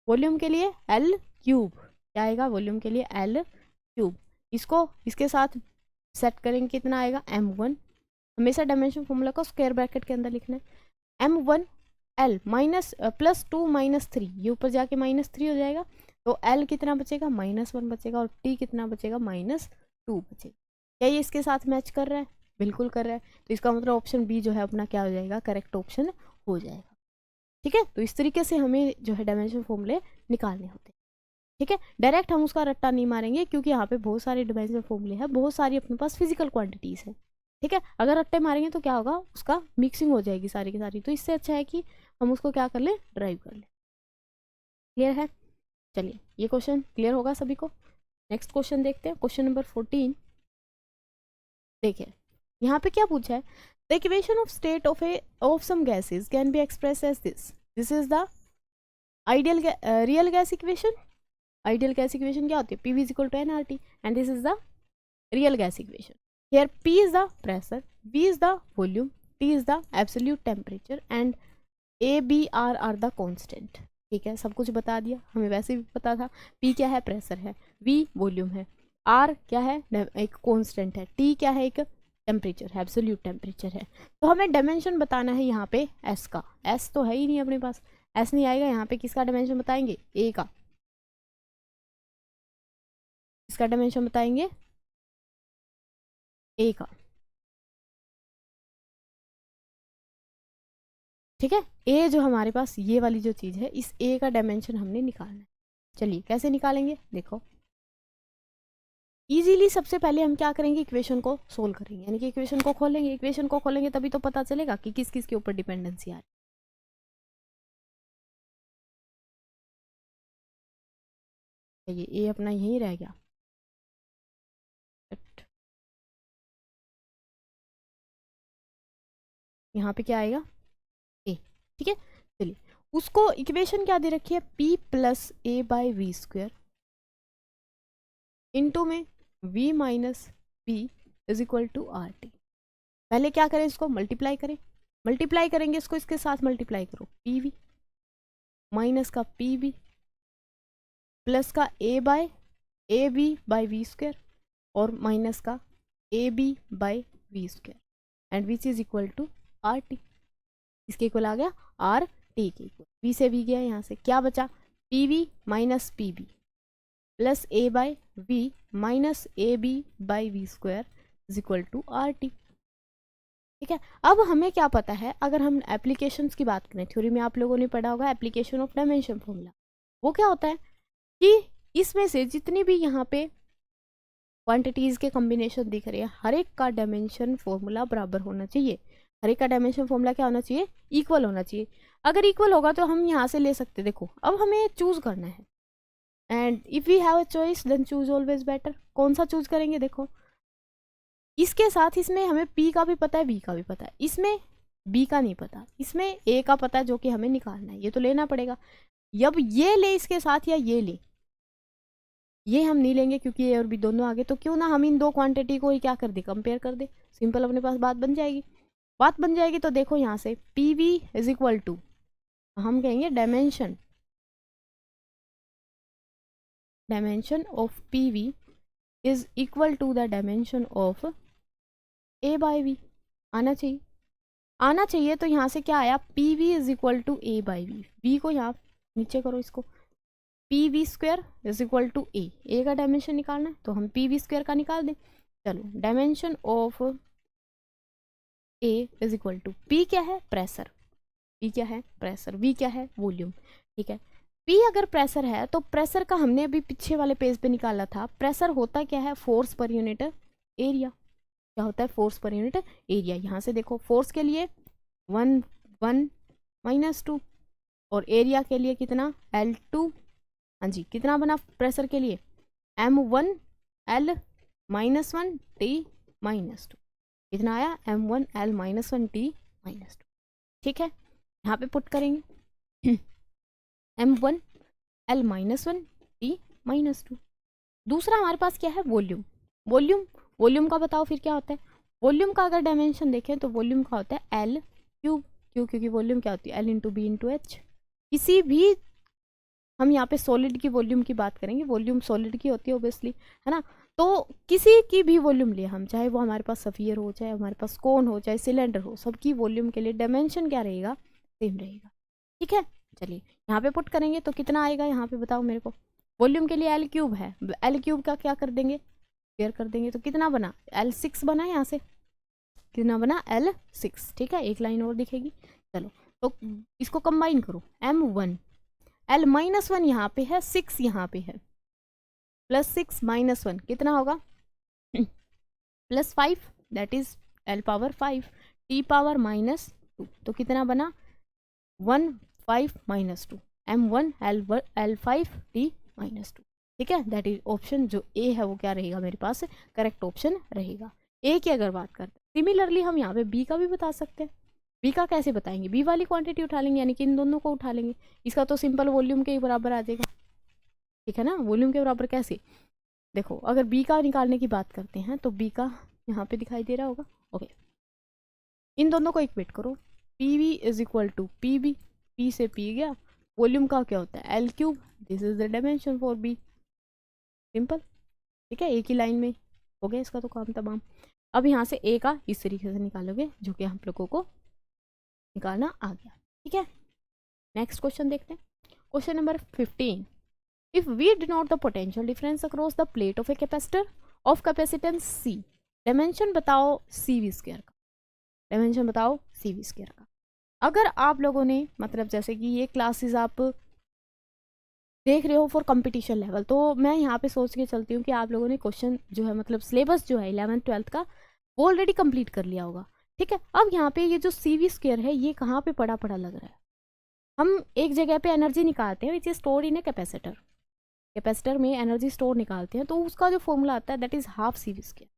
volume के लिए L3, क्या आएगा वॉल्यूम के लिए L3, इसको इसके साथ सेट करेंगे कितना आएगा m1, हमेशा डायमेंशन फॉर्मूला को स्क्वायर ब्रैकेट के अंदर लिखना है, m1 L +2 -3, ये ऊपर जाके -3 हो जाएगा, तो L कितना बचेगा -1 बचेगा और T कितना बचेगा -2 बचेगा। क्या ये इसके साथ मैच कर रहा है, बिल्कुल कर रहा है, तो इसका मतलब ऑप्शन बी जो है अपना क्या हो जाएगा, करेक्ट ऑप्शन हो जाएगा। ठीक है, तो इस तरीके से हमें जो है डायमेंशन फॉर्मूले निकालने होते हैं। ठीक है, डायरेक्ट हम उसका रट्टा नहीं मारेंगे क्योंकि यहाँ पे बहुत सारे डिमेंशनल फॉर्मूले हैं, बहुत सारी अपने पास फिजिकल क्वांटिटीज़ हैं। ठीक है, अगर रट्टे मारेंगे तो क्या होगा, उसका मिक्सिंग हो जाएगी सारी की सारी, तो इससे अच्छा है कि हम उसको क्या कर लें, ड्राइव कर लें। क्लियर है? चलिए ये क्वेश्चन क्लियर होगा सभी को। नेक्स्ट क्वेश्चन देखते हैं, क्वेश्चन नंबर 14। देखिए यहाँ पे क्या पूछा है, the equation of state of some gases can be express as this is the ideal real gas equation. Ideal gas equation क्या होती है, PV equal to nRT and this is the real gas equation. Here P is the pressure, V is the volume, T is the absolute temperature and A B R are the constant. ठीक है, सब कुछ बता दिया, हमें वैसे भी पता था। P क्या है, प्रेशर है, V वॉल्यूम है, R क्या है, एक कॉन्स्टेंट है, T क्या है, एक टेम्परेचर है, एब्सोल्यूट टेम्परेचर है। तो हमें डायमेंशन बताना है यहाँ पे S का। S तो है ही नहीं अपने पास, S नहीं आएगा यहाँ पे, किसका डायमेंशन बताएंगे, A का। इसका डायमेंशन बताएंगे A का। ठीक है, A जो हमारे पास ये वाली जो चीज़ है, इस A का डायमेंशन हमने निकालना है। चलिए कैसे निकालेंगे, देखो इजीली सबसे पहले हम क्या करेंगे, इक्वेशन को सोल्व करेंगे, यानी कि इक्वेशन को खोलेंगे। इक्वेशन को खोलेंगे तभी तो पता चलेगा कि किस किस के ऊपर डिपेंडेंसी आ रही है। ये A अपना यहीं रह गया, यहाँ पे क्या आएगा, A। ठीक है, चलिए उसको इक्वेशन क्या दे रखी है, P plus A by V square into में V minus P is equal to RT। पहले क्या करें, इसको मल्टीप्लाई करें, मल्टीप्लाई करेंगे इसको, इसके साथ मल्टीप्लाई करो, PV माइनस का PV प्लस का A B by V square और माइनस का AB by V square and which is equal to RT। इसके इक्वल आ गया RT के इक्वल, V से V गया, यहाँ से क्या बचा, PV minus PB plus A by V minus AB by V square is equal to RT। ठीक है, अब हमें क्या पता है, अगर हम एप्लीकेशंस की बात करें, थ्योरी में आप लोगों ने पढ़ा होगा एप्लीकेशन ऑफ डायमेंशन फॉर्मूला। वो क्या होता है कि इसमें से जितनी भी यहाँ पे क्वांटिटीज़ के कॉम्बिनेशन दिख रहे हैं, हर एक का डायमेंशन फॉर्मूला बराबर होना चाहिए। हर एक का डायमेंशन फॉर्मूला क्या होना चाहिए, इक्वल होना चाहिए। अगर इक्वल होगा तो हम यहाँ से ले सकते, देखो अब हमें चूज करना है, and if we have a choice then choose always better. कौन सा चूज करेंगे, देखो इसके साथ इसमें हमें P का भी पता है, V का भी पता है, इसमें B का नहीं पता, इसमें A का पता है जो कि हमें निकालना है, ये तो लेना पड़ेगा। अब ये ले इसके साथ या ये ले, ये हम नहीं लेंगे क्योंकि ए और बी दोनों आगे, तो क्यों ना हम इन दो क्वांटिटी को ही क्या कर दे, कंपेयर कर दे, सिंपल अपने पास बात बन जाएगी। बात बन जाएगी तो देखो यहाँ से PV इज इक्वल टू, हम कहेंगे dimension of PV is equal to the dimension of A by V। आना चाहिए, आना चाहिए। तो यहाँ से क्या आया, PV is equal to A by V। V को यहाँ नीचे करो, इसको PV square is equal to A का डायमेंशन निकालना है तो हम PV स्क्वायर का निकाल दें। चलो dimension of A is equal to, P क्या है, प्रेशर, P क्या है, प्रेशर, V क्या है, वॉल्यूम। ठीक है, P अगर प्रेशर है तो प्रेशर का हमने अभी पीछे वाले पेज पे निकाला था, प्रेशर होता क्या है, फोर्स पर यूनिट एरिया। क्या होता है, फोर्स पर यूनिट एरिया। यहाँ से देखो फोर्स के लिए 1 1 -2 और एरिया के लिए कितना, L2। हाँ जी, कितना बना प्रेशर के लिए, M1 L -1 T -2। कितना आया, M1 L -1 T -2। ठीक है, यहाँ पे पुट करेंगे M1 L -1 T -2। दूसरा हमारे पास क्या है, वॉल्यूम। वॉल्यूम, वॉल्यूम का बताओ फिर क्या होता है। वॉल्यूम का अगर डायमेंशन देखें तो वॉल्यूम का होता है L क्यूब। क्यों, क्योंकि वॉल्यूम क्या होती है, L into B into H. किसी भी, हम यहाँ पे सॉलिड की वॉल्यूम की बात करेंगे, वॉल्यूम सॉलिड की होती है ऑब्वियसली, है ना। तो किसी की भी वॉल्यूम लिए हम, चाहे वो हमारे पास सफियर हो, चाहे हमारे पास कोन हो, चाहे सिलेंडर हो, सबकी वॉल्यूम के लिए डायमेंशन क्या रहेगा, सेम रहेगा। ठीक है, चलिए यहाँ पे पुट करेंगे तो कितना आएगा, यहाँ पे बताओ मेरे को। वॉल्यूम के लिए L क्यूब है, L क्यूब का क्या कर देंगे, स्क्वायर कर देंगे, तो कितना बना, L6 बना। यहाँ से कितना बना, L6। ठीक है, एक लाइन और दिखेगी। चलो तो इसको कंबाइन करो, M1 L माइनस वन यहाँ पे है, 6 यहाँ पे है, +6 -1 कितना होगा +5, that is L power 5 T power -2, तो कितना बना 1 5 -2 M1 L5 T -2। ठीक है, दैट इज ऑप्शन जो ए है वो क्या रहेगा मेरे पास, करेक्ट ऑप्शन रहेगा। ए की अगर बात करते हैं, सिमिलरली हम यहाँ पे बी का भी बता सकते हैं। बी का कैसे बताएंगे, बी वाली क्वांटिटी उठा लेंगे, यानी कि इन दोनों को उठा लेंगे। इसका तो सिंपल वॉल्यूम के ही बराबर आ जाएगा, ठीक है ना। वॉल्यूम के बराबर कैसे, देखो अगर बी का निकालने की बात करते हैं तो बी का यहाँ पे दिखाई दे रहा होगा। ओके, इन दोनों को इक्वेट करो, P V is equal to P B, P से पी गया, वॉल्यूम का क्या होता है L3, this is the dimension for B, simple. ठीक है, एक ही लाइन में हो गया इसका तो काम तमाम। अब यहाँ से ए का इस तरीके से निकालोगे, जो कि हम लोगों को निकालना आ गया। ठीक है, नेक्स्ट क्वेश्चन देखते हैं, question number 15। If we denote the potential difference across the plate of a capacitor of capacitance C, dimension बताओ सी वी स्क्वायर का, डायमेंशन बताओ सी वी स्क्वायर का। अगर आप लोगों ने मतलब जैसे कि ये क्लासेस आप देख रहे हो फॉर कंपटीशन लेवल, तो मैं यहाँ पे सोच के चलती हूँ कि आप लोगों ने क्वेश्चन जो है मतलब सिलेबस जो है 11th-12th का वो ऑलरेडी कंप्लीट कर लिया होगा। ठीक है, अब यहाँ पे ये जो सी वी स्क्वायर है ये कहाँ पे पड़ा पड़ा लग रहा है। हम एक जगह पे एनर्जी निकालते हैं which is stored in a capacitor, capacitor में एनर्जी स्टोर निकालते हैं, तो उसका जो फॉर्मूला आता है that is half C V square.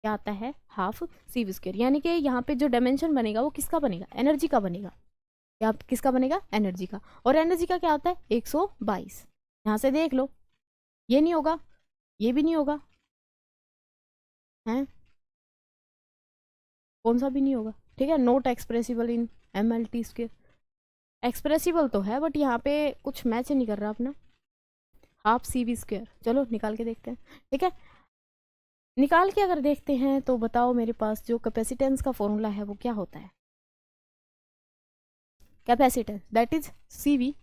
क्या आता है, हाफ सी वी स्क्वायर, यानी कि यहाँ पे जो डायमेंशन बनेगा वो किसका बनेगा, एनर्जी का बनेगा। क्या किसका बनेगा, एनर्जी का। और एनर्जी का क्या आता है 122। यहाँ से देख लो, ये नहीं होगा, ये भी नहीं होगा, हैं कौन सा भी नहीं होगा। ठीक है, नोट एक्सप्रेसिबल इन MLT स्क्वायर, एक्सप्रेसिबल तो है बट यहाँ पे कुछ मैच नहीं कर रहा अपना, हाफ सी वी स्क्वायर। चलो निकाल के देखते हैं। ठीक है, निकाल के अगर देखते हैं तो बताओ मेरे पास जो कैपेसिटेंस का फॉर्मूला है वो क्या होता है, capacitance that is C V,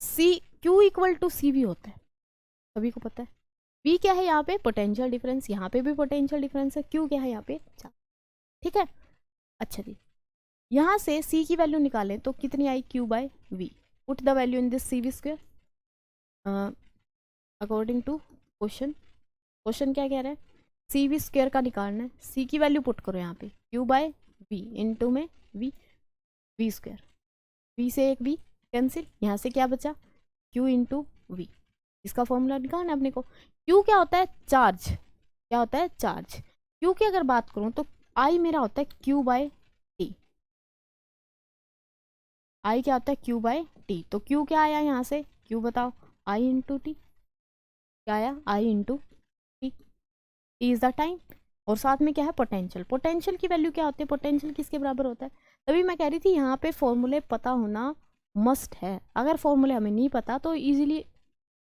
C Q equal to C V होता है, सभी को पता है। वी क्या है यहाँ पे, पोटेंशियल डिफरेंस, यहाँ पे भी पोटेंशियल डिफरेंस है, क्यू क्या है यहाँ पे चार्ज। ठीक है, अच्छा जी, यहाँ से सी की वैल्यू निकालें तो कितनी आई, Q by V, put the value in this C V square according to question. Question क्या कह रहा है, सी वी स्क्वायर का निकालना है, सी की वैल्यू पुट करो यहाँ पे, क्यू बाय वी इंटू में वी, वी स्क्वायर, वी से एक वी कैंसिल, यहाँ से क्या बचा क्यू इंटू वी, इसका फॉर्मूला निकालना है अपने को। क्यू क्या होता है, चार्ज, क्या होता है चार्ज। क्यू की अगर बात करूँ तो आई मेरा होता है क्यू बाय टी, आई क्या होता है क्यू बाय टी, तो क्यू क्या आया यहाँ से, क्यू बताओ आई इंटू टी, क्या आया I into T, T is the time, और साथ में क्या है पोटेंशियल, पोटेंशियल की वैल्यू क्या होती है, पोटेंशियल किसके बराबर होता है। तभी मैं कह रही थी यहाँ पे फॉर्मूले पता होना मस्ट है, अगर फॉर्मूले हमें नहीं पता तो इजीली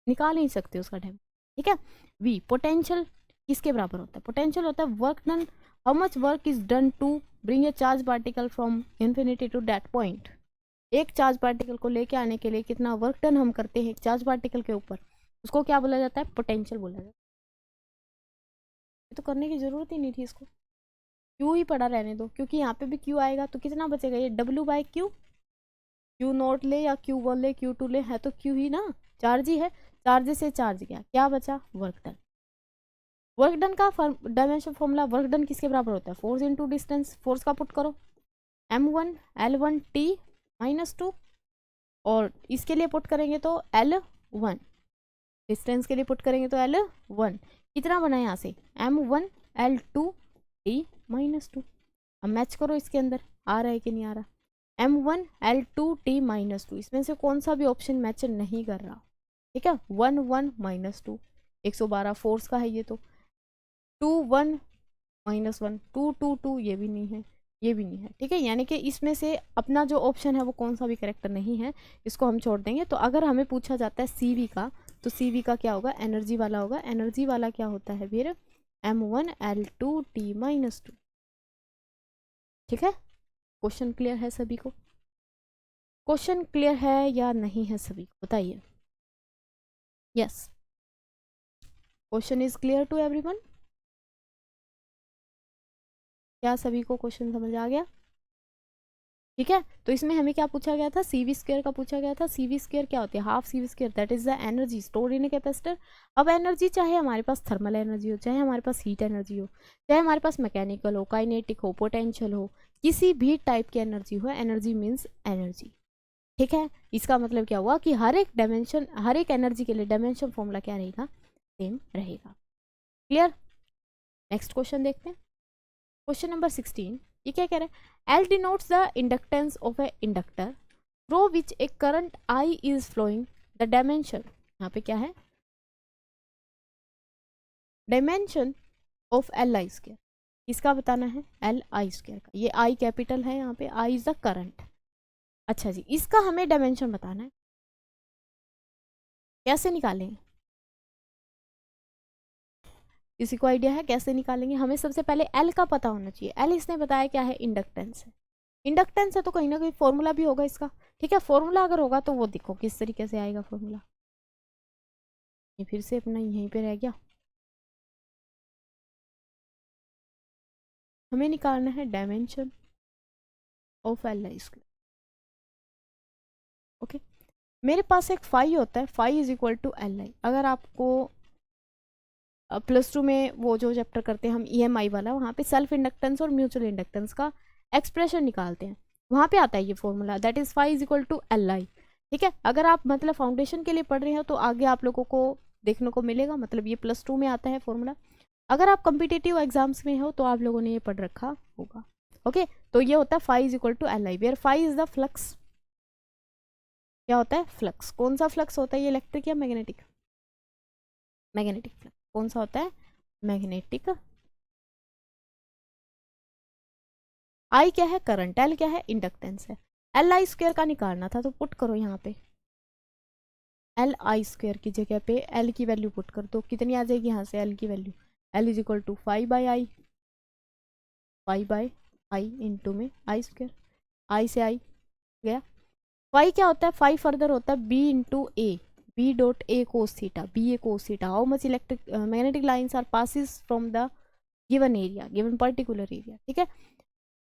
निकाल नहीं सकते उसका टाइम। ठीक है, वी पोटेंशियल किसके बराबर होता है, पोटेंशियल होता है work done, how much work is done to bring a charge particle from infinity to that point, एक चार्ज पार्टिकल को लेके आने के लिए कितना वर्क डन हम करते हैं एक चार्ज पार्टिकल के ऊपर, उसको क्या बोला जाता है, पोटेंशियल बोला जाता है। तो करने की जरूरत ही नहीं थी इसको, क्यू ही पड़ा रहने दो, क्योंकि यहाँ पे भी क्यू आएगा तो कितना बचेगा, ये W by Q, Q naught ले या क्यू वन ले क्यू टू ले, है तो क्यू ही ना, चार्ज ही है, चार्ज से चार्ज गया, क्या बचा वर्क डन। वर्क डन का डायमेंशन फॉर्मूला, वर्क डन किसके बराबर होता है, फोर्स इंटू डिस्टेंस, फोर्स का पुट करो M1 L1 T -2, और इसके लिए पुट करेंगे तो L1, डिस्टेंस के लिए पुट करेंगे तो L1, कितना बना यहाँ से M1 L2 T -2। अब मैच करो इसके अंदर, आ रहा है कि नहीं आ रहा, M1 L2 T -2, इसमें से कौन सा भी ऑप्शन मैच नहीं कर रहा। ठीक है, 1 1 -2, 112 फोर्स का है ये तो, 2 1 -1, 2 2 2, ये भी नहीं है, ये भी नहीं है। ठीक है, यानी कि इसमें से अपना जो ऑप्शन है वो कौन सा भी करेक्ट नहीं है, इसको हम छोड़ देंगे। तो अगर हमें पूछा जाता है सीवी का, तो सीवी का क्या होगा, एनर्जी वाला होगा, एनर्जी वाला क्या होता है फिर M1 L2 T -2। ठीक है, क्वेश्चन क्लियर है सभी को, क्वेश्चन क्लियर है या नहीं है सभी को बताइए। Yes, question is clear to everyone, क्या सभी को क्वेश्चन समझ आ गया। ठीक है, तो इसमें हमें क्या पूछा गया था, सी वी स्क्वायर का पूछा गया था। सी वी स्क्वायर क्या होती है, half C V square, that is the energy store in a capacitor. अब एनर्जी चाहे हमारे पास थर्मल एनर्जी हो, चाहे हमारे पास हीट एनर्जी हो, चाहे हमारे पास मैकेनिकल हो, काइनेटिक हो, पोटेंशियल हो, किसी भी टाइप की एनर्जी हो, एनर्जी मीन्स एनर्जी। ठीक है, इसका मतलब क्या हुआ कि हर एक डायमेंशन, हर एक एनर्जी के लिए डायमेंशन फॉर्मूला क्या रहेगा, सेम रहेगा। क्लियर। नेक्स्ट क्वेश्चन देखते हैं, क्वेश्चन नंबर 16। ये क्या कह रहा है, L denotes the inductance of a inductor through which a current I is flowing, the dimension, यहाँ पे क्या है, dimension of L I square, इसका बताना है, एल आई स्क्वायर का, ये आई कैपिटल है, यहाँ पे आई इज द करंट। अच्छा जी, इसका हमें डायमेंशन बताना है, कैसे निकालेंगे, किसी को आइडिया है कैसे निकालेंगे? हमें सबसे पहले एल का पता होना चाहिए। एल इसने बताया क्या है, इंडक्टेंस है। इंडक्टेंस है तो कहीं ना कहीं फॉर्मूला भी होगा इसका। ठीक है, फॉर्मूला अगर होगा तो वो देखो किस तरीके से आएगा फॉर्मूला, ये फिर से अपना यहीं पे रह गया। हमें निकालना है dimension of L I square. Okay, मेरे पास एक फाई होता है, phi is equal to L I. अगर आपको +2 में वो जो चैप्टर करते हैं हम EMI वाला, वहाँ पे सेल्फ इंडक्टेंस और म्यूचुअल इंडक्टेंस का एक्सप्रेशन निकालते हैं, वहाँ पे आता है ये formula, that is phi is equal to L I. ठीक है, अगर आप मतलब फाउंडेशन के लिए पढ़ रहे हो तो आगे आप लोगों को देखने को मिलेगा, मतलब ये +2 में आता है फॉर्मूला। अगर आप कम्पिटेटिव एग्जाम्स में हो तो आप लोगों ने ये पढ़ रखा होगा। ओके, तो ये होता है phi is equal to L I, where phi is the flux. क्या होता है, फ्लक्स। कौन सा फ्लक्स होता है, ये इलेक्ट्रिक या मैग्नेटिक? Magnetic flux. कौन सा होता है, मैग्नेटिक। आई क्या है, करंट। एल क्या है, इंडक्टेंस है। एल आई स्क्वायर का निकालना था तो पुट करो यहाँ पे, एल आई स्क्वायर की जगह पे एल की वैल्यू पुट कर दो, कितनी आ जाएगी यहाँ से एल की value, L is equal to 5/i, 5/i into में आई स्क्वायर, आई से आई गया। फाई क्या होता है, फाई फर्दर होता है B into A, B dot A cos theta, B A cos theta. How much electric magnetic lines are passes from the given area, given particular area. ठीक है,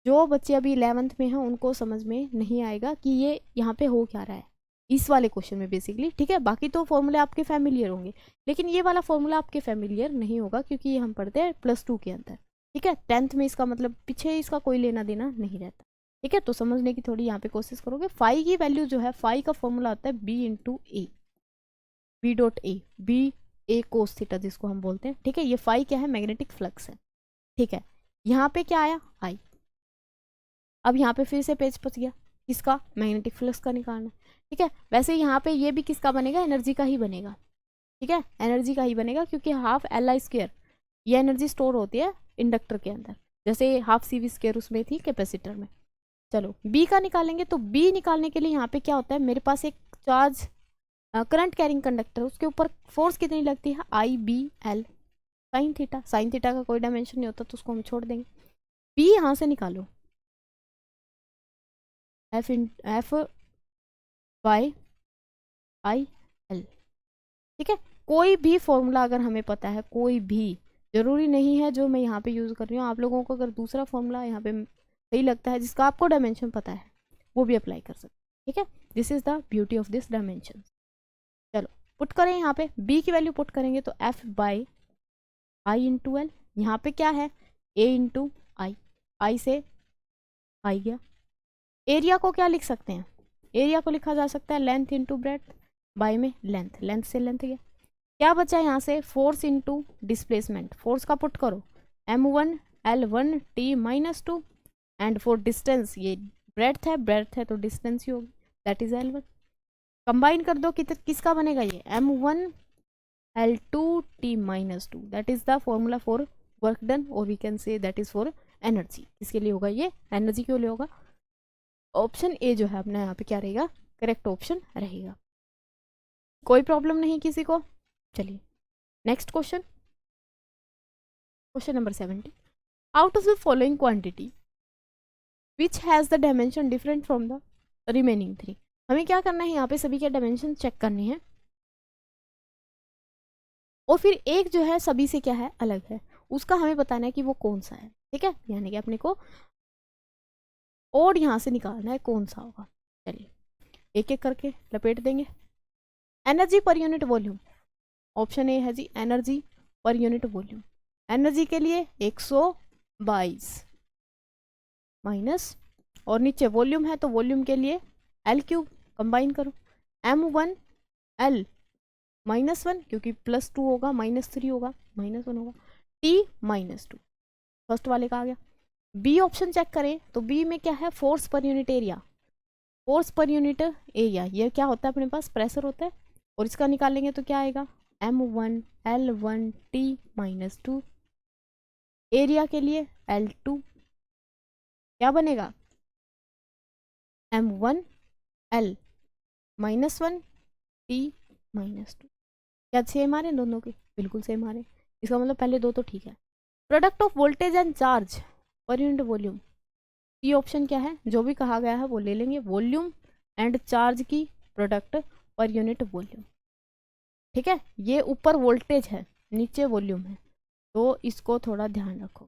जो बच्चे अभी 11th में हैं उनको समझ में नहीं आएगा कि ये यहाँ पे हो क्या रहा है इस वाले क्वेश्चन में बेसिकली। ठीक है, बाकी तो फॉर्मूले आपके फैमिलियर होंगे, लेकिन ये वाला फॉर्मूला आपके फैमिलियर नहीं होगा क्योंकि ये हम पढ़ते हैं +2 के अंदर। ठीक है, 10th में इसका मतलब पीछे इसका कोई लेना देना नहीं रहता। ठीक है, तो समझने की थोड़ी यहाँ पे कोशिश करोगे। फाई की वैल्यू जो है, फाई का फॉर्मूला होता है B into A, B dot A, B A cos theta जिसको हम बोलते हैं। ठीक है, ये फाई क्या है, मैग्नेटिक फ्लक्स है। ठीक है, यहाँ पे क्या आया, आई। अब यहाँ पे फिर से पेज फंस गया, किसका, मैग्नेटिक फ्लक्स का निकालना। ठीक है, वैसे यहाँ पे ये भी किसका बनेगा, एनर्जी का ही बनेगा। ठीक है, एनर्जी का ही बनेगा क्योंकि हाफ एल आई स्क्वायर, ये एनर्जी स्टोर होती है इंडक्टर के अंदर, जैसे हाफ सी वी स्क्वायर उसमें थी कैपेसिटर में। चलो बी का निकालेंगे, तो बी निकालने के लिए यहाँ पे क्या होता है, मेरे पास एक चार्ज करंट कैरिंग कंडक्टर, उसके ऊपर फोर्स कितनी लगती है, IBL sine theta. Sine theta का कोई डायमेंशन नहीं होता तो उसको हम छोड़ देंगे। बी यहाँ से निकालो, F/IL। ठीक है, कोई भी फॉर्मूला अगर हमें पता है, कोई भी, जरूरी नहीं है जो मैं यहाँ पे यूज कर रही हूँ, आप लोगों को अगर दूसरा फॉर्मूला यहाँ पे सही लगता है जिसका आपको डायमेंशन पता है वो भी अप्लाई कर सकते हैं। ठीक है, this is the beauty of this dimension. चलो पुट करें, यहाँ पे बी की वैल्यू पुट करेंगे तो F/I इंटू एल, यहाँ पे क्या है, A इंटू आई, आई से आई गया। एरिया को क्या लिख सकते हैं, एरिया को लिखा जा सकता है लेंथ इंटू ब्रेड्थ, बाई में लेंथ, लेंथ से लेंथ गया। क्या बचा यहाँ से, फोर्स इंटू डिस्प्लेसमेंट, फोर्स का पुट करो, M1 L1 T -2, and for distance, ये ब्रेड्थ है तो डिस्टेंस ही होगी, दैट इज L1। कंबाइन कर दो किसका बनेगा ये, M1 L2 T -2, that is the formula for work done, और we can say that is for energy. किसके लिए होगा ये, एनर्जी के लिए होगा। ऑप्शन ए जो है अपना यहाँ पे क्या रहेगा, करेक्ट ऑप्शन रहेगा। कोई प्रॉब्लम नहीं किसी को। चलिए next question, question number 70। Out of the following quantity which has the dimension different from the remaining 3। हमें क्या करना है, यहाँ पे सभी के डायमेंशन चेक करने हैं और फिर एक जो है सभी से क्या है, अलग है, उसका हमें बताना है कि वो कौन सा है। ठीक है, यानी कि अपने को और यहाँ से निकालना है कौन सा होगा। चलिए एक एक करके लपेट देंगे। Energy per unit volume, option A है जी energy per unit volume. Energy के लिए 122 माइनस, और नीचे वॉल्यूम है तो वॉल्यूम के लिए एल क्यूब, कंबाइन करो m1 l -1 क्योंकि +2 होगा, -3 होगा, -1 होगा, t -2। फर्स्ट वाले का आ गया। बी ऑप्शन चेक करें तो बी में क्या है, force per unit area. Force per unit area ये क्या होता है अपने पास, प्रेशर होता है, और इसका निकालेंगे तो क्या आएगा m1 l1 t -2। एरिया के लिए l2 क्या बनेगा m1 l -1 t -2। क्या सेम आ रहे हैं दोनों के, बिल्कुल सेम आ रहे हैं, इसका मतलब पहले दो तो ठीक है। Product of voltage and charge पर यूनिट वॉल्यूम, ये ऑप्शन क्या है, जो भी कहा गया है वो ले लेंगे, वॉल्यूम एंड चार्ज की प्रोडक्ट पर यूनिट वॉल्यूम। ठीक है, ये ऊपर वोल्टेज है नीचे वॉल्यूम है, तो इसको थोड़ा ध्यान रखो।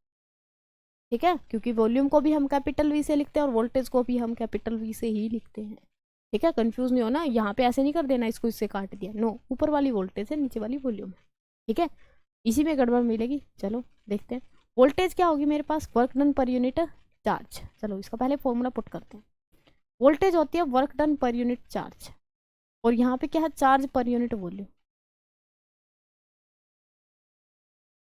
ठीक है, क्योंकि वॉल्यूम को भी हम कैपिटल वी से लिखते हैं और वोल्टेज को भी हम कैपिटल वी से ही लिखते हैं। ठीक है, कंफ्यूज नहीं होना, यहाँ पे ऐसे नहीं कर देना इसको इससे काट दिया, नो, ऊपर वाली वोल्टेज है नीचे वाली वॉल्यूम है। ठीक है, इसी में गड़बड़ मिलेगी। चलो देखते हैं, वोल्टेज क्या होगी मेरे पास, work done per unit charge. चलो इसका पहले फॉर्मूला पुट करते हैं। वोल्टेज होती है work done per unit charge, और यहाँ पे क्या है, चार्ज पर यूनिट वॉल्यूम।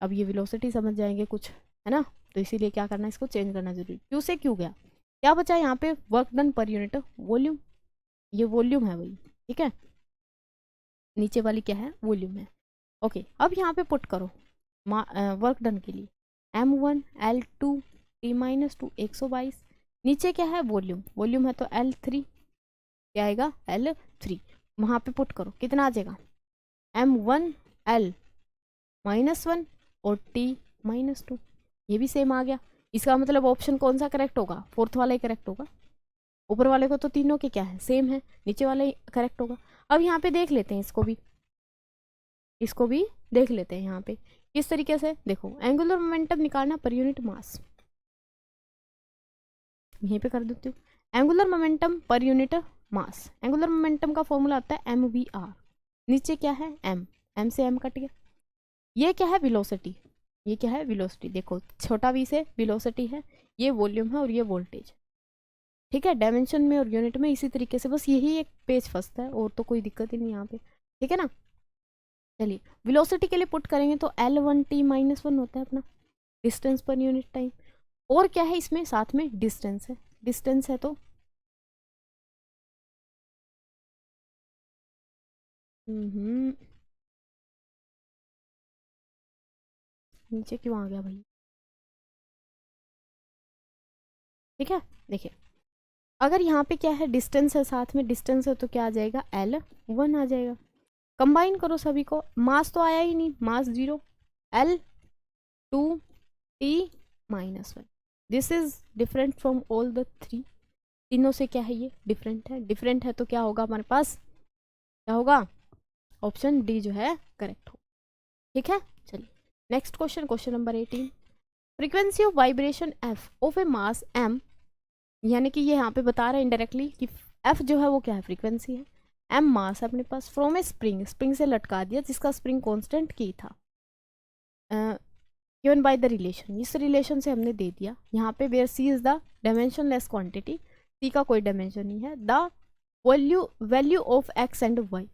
अब ये वेलोसिटी समझ जाएंगे कुछ, है ना, तो इसीलिए क्या करना है, इसको चेंज करना जरूरी। क्यू से क्यों गया, क्या बचा यहाँ पे, work done per unit volume, ये वॉल्यूम है वही। ठीक है, नीचे वाली क्या है, वॉल्यूम है। ओके, अब यहाँ पे पुट करो वर्क डन के लिए m1 l2 t -2 122, नीचे क्या है वॉल्यूम, वॉल्यूम है तो l3, क्या आएगा l3, वहाँ पे पुट करो कितना आ जाएगा m1 l -1 और t -2, ये भी सेम आ गया। इसका मतलब ऑप्शन कौन सा करेक्ट होगा, फोर्थ वाला ही करेक्ट होगा। ऊपर वाले को तो तीनों के क्या है, सेम है, नीचे वाला ही करेक्ट होगा। अब यहाँ पे देख लेते हैं इसको भी देख लेते हैं यहाँ पे किस तरीके से। देखो एंगुलर मोमेंटम निकालना पर यूनिट मास, यहीं पे कर देती हूँ, angular momentum per unit mass. Angular momentum का फॉर्मूला आता है mvr, नीचे क्या है m से m कट गया। ये क्या है वेलोसिटी, ये क्या है वेलोसिटी, देखो छोटा v से वेलोसिटी है, ये वॉल्यूम है और ये वोल्टेज। ठीक है, डायमेंशन में और यूनिट में इसी तरीके से, बस यही एक पेज फंसता है और तो कोई दिक्कत ही नहीं यहाँ पे। ठीक है ना, चलिए वेलोसिटी के लिए पुट करेंगे तो l1t -1 होता है अपना डिस्टेंस पर यूनिट टाइम, और क्या है इसमें साथ में डिस्टेंस है, डिस्टेंस है तो नीचे क्यों आ गया भाई। ठीक है, देखिए अगर यहाँ पे क्या है, डिस्टेंस है साथ में, डिस्टेंस है तो क्या आ जाएगा l1 आ जाएगा। कंबाइन करो सभी को, मास तो आया ही नहीं, मास 0, l2t -1, this is different from all the three, तीनों से क्या है, ये डिफरेंट है, डिफरेंट है तो क्या होगा हमारे पास, क्या होगा, ऑप्शन डी जो है करेक्ट हो। ठीक है, चलिए next question, question number 18, frequency of vibration F of A mass m, यानी कि ये यहाँ पे बता रहे हैं इनडायरेक्टली कि एफ जो है वो क्या है, फ्रीक्वेंसी है, एम मास है अपने पास, फ्रॉम ए स्प्रिंग, स्प्रिंग से लटका दिया जिसका स्प्रिंग कांस्टेंट की था, गिवन बाय द रिलेशन, इस रिलेशन से हमने दे दिया यहाँ पे, where C is the dimensionless quantity, C का कोई डायमेंशन नहीं है, the value of X and Y,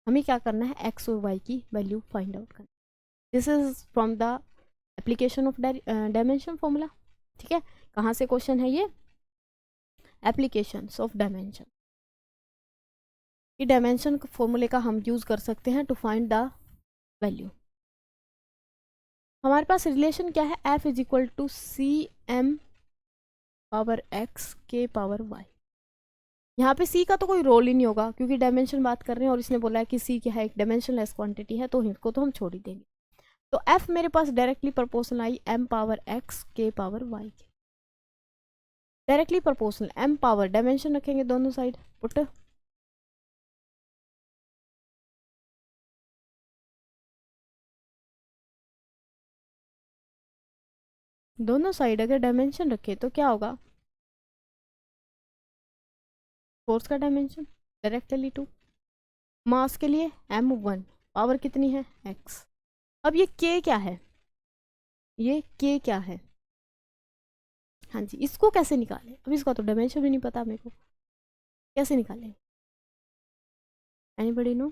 हमें क्या करना है, एक्स और वाई की वैल्यू फाइंड आउट करना, this is from the application of dimension formula. ठीक है, कहाँ से क्वेश्चन है ये, एप्लीकेशंस ऑफ डायमेंशन, ये डायमेंशन फॉर्मूले का हम यूज कर सकते हैं टू फाइंड द वैल्यू। हमारे पास रिलेशन क्या है, f is equal to C M power x के पावर y, यहाँ पे c का तो कोई रोल ही नहीं होगा क्योंकि डायमेंशन बात कर रहे हैं और इसने बोला है कि c क्या है, एक डायमेंशनलेस क्वांटिटी है, तो इसको तो हम छोड़ ही देंगे। तो f मेरे पास डायरेक्टली प्रोपोर्शनल आई m पावर x के पावर y के, directly proportional, m power dimension रखेंगे दोनों साइड पुट, दोनों साइड अगर डायमेंशन रखे तो क्या होगा, फोर्स का डायमेंशन डायरेक्टली टू। मास के लिए m1, पावर कितनी है x। अब ये k क्या है, ये k क्या है, हाँ जी, इसको कैसे निकालें। अब इसका तो डायमेंशन भी नहीं पता मेरे को, कैसे निकालें, एनीबॉडी नो,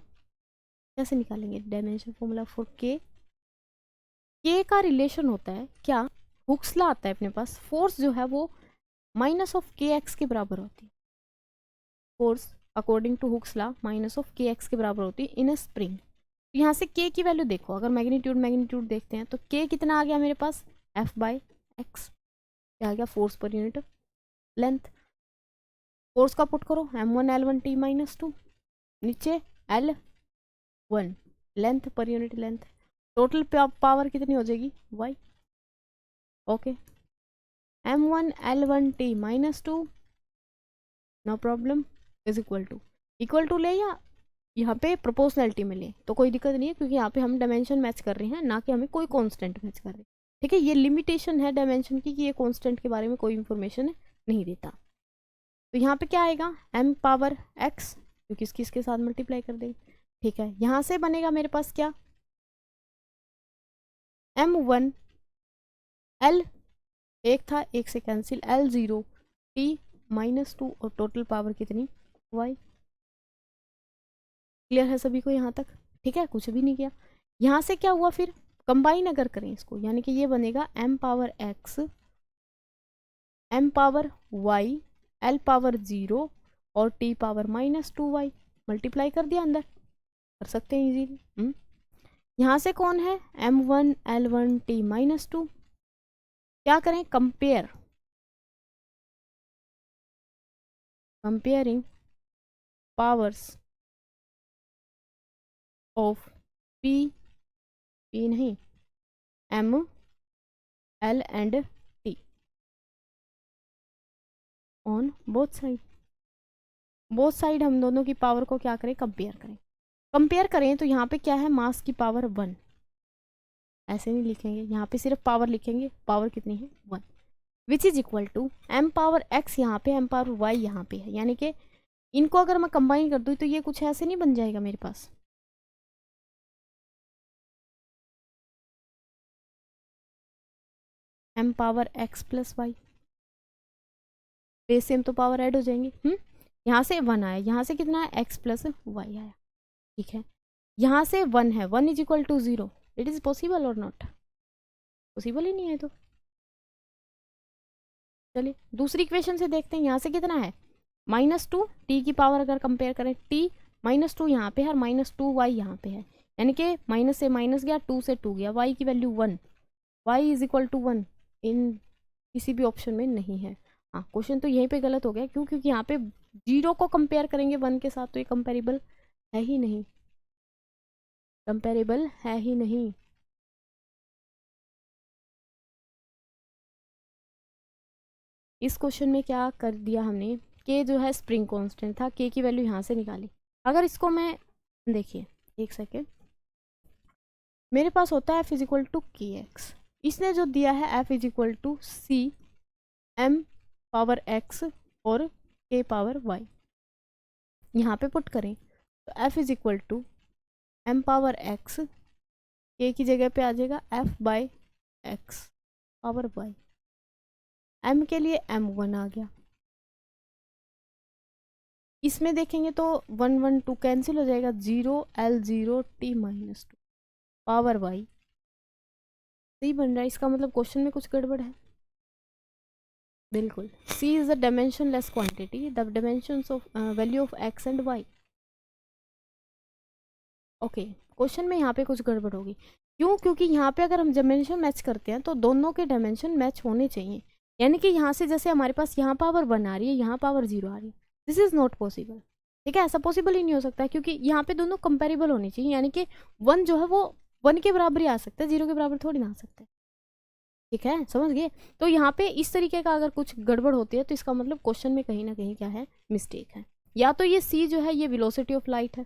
कैसे निकालेंगे dimension. Formula for k, k का रिलेशन होता है क्या, हुक्स लॉ आता है अपने पास। फोर्स जो है वो माइनस ऑफ के एक्स के बराबर होती है। Force according to Hooke's law minus of K X के बराबर होती है इन अ स्प्रिंग। यहाँ से k की वैल्यू देखो, अगर मैग्नीट्यूड देखते हैं तो k कितना आ गया मेरे पास, F/x, क्या आ गया, force per unit length. Force का पुट करो m1 L1 t -2, नीचे L1 length per unit length, total power कितनी हो जाएगी y। Okay, m1 L1 t -2 no problem is equal to ले या यहाँ पे प्रोपोर्शनैलिटी में ले तो कोई दिक्कत नहीं है, क्योंकि यहाँ पे हम डायमेंशन मैच कर रहे हैं, ना कि हमें कोई कांस्टेंट मैच कर रहे हैं। ठीक है, ये लिमिटेशन है डायमेंशन की कि ये कांस्टेंट के बारे में कोई इंफॉर्मेशन नहीं देता। तो यहाँ पे क्या आएगा, m पावर x, क्योंकि इसके साथ मल्टीप्लाई कर देंगे। ठीक है, यहाँ से बनेगा मेरे पास क्या, m1 l, एक था एक से कैंसिल, L0 t -2 और टोटल पावर कितनी y। क्लियर है सभी को यहाँ तक, ठीक है, कुछ भी नहीं किया। यहाँ से क्या हुआ फिर, कंबाइन अगर करें इसको, यानी कि ये बनेगा m power x, m power y, l power 0 और t पावर -2y, मल्टीप्लाई कर दिया, अंदर कर सकते हैं इजीली। यहाँ से कौन है, m1 l1 t -2, क्या करें, कंपेयरिंग पावर्स ऑफ p नहीं m l and t on both side हम दोनों की पावर को क्या करें, कंपेयर करें तो यहाँ पे क्या है, मास की पावर 1, ऐसे नहीं लिखेंगे, यहाँ पे सिर्फ पावर लिखेंगे, पावर कितनी है 1, which is equal to m power x यहाँ पे, m पावर y यहाँ पे है, यानी कि इनको अगर मैं कंबाइन कर दूँ तो ये कुछ ऐसे नहीं बन जाएगा मेरे पास, m power x plus Y, base से m तो पावर ऐड हो जाएंगे। यहाँ से 1 आया, यहाँ से कितना है x प्लस वाई आया। ठीक है, यहाँ से 1 है, 1 is equal to 0, it is possible और नॉट, पॉसिबल ही नहीं है। तो चलिए दूसरी इक्वेशन से देखते हैं, यहाँ से कितना है -2, t की पावर अगर कंपेयर करें, t -2 यहाँ पे है और -2y यहाँ पे है, यानी कि माइनस से माइनस गया, 2 से 2 गया, y की value 1, y is equal to 1 in किसी भी ऑप्शन में नहीं है। हाँ, क्वेश्चन तो यहीं पे गलत हो गया, क्यों, क्योंकि यहाँ पे 0 को कंपेयर करेंगे 1 के साथ तो ये कंपेरेबल है ही नहीं, कंपेरेबल है ही नहीं। इस क्वेश्चन में क्या कर दिया हमने, के जो है स्प्रिंग कांस्टेंट था, के की वैल्यू यहाँ से निकाली। अगर इसको मैं देखिए एक सेकेंड, मेरे पास होता है f is equal to K X, इसने जो दिया है f is equal to C m power x और k पावर y, यहाँ पे पुट करें तो f is equal to m power x, k की जगह पे आ जाएगा f/x पावर y, m के लिए m1 आ गया। इसमें देखेंगे तो 1 1 2 कैंसिल हो जाएगा, 0 L0 t -2 पावर y, सही बन रहा है। इसका मतलब क्वेश्चन में कुछ गड़बड़ है, बिल्कुल। c is the dimensionless quantity, the dimensions of value of x and y। Okay, question में यहाँ पे कुछ गड़बड़ होगी, क्यों, क्योंकि यहाँ पे अगर हम डायमेंशन मैच करते हैं तो दोनों के डायमेंशन मैच होने चाहिए, यानी कि यहाँ से जैसे हमारे पास यहाँ पावर 1 आ रही है, यहाँ पावर 0 आ रही है, दिस इज नॉट पॉसिबल। ठीक है, ऐसा पॉसिबल ही नहीं हो सकता, क्योंकि यहाँ पे दोनों कंपेरेबल होनी चाहिए, यानी कि 1 जो है वो 1 के बराबर ही आ सकता है, 0 के बराबर थोड़ी ना आ सकता है। ठीक है, समझ गए। तो यहाँ पे इस तरीके का अगर कुछ गड़बड़ होती है तो इसका मतलब क्वेश्चन में कहीं ना कहीं क्या है, मिस्टेक है, या तो ये c जो है ये वेलोसिटी ऑफ लाइट है,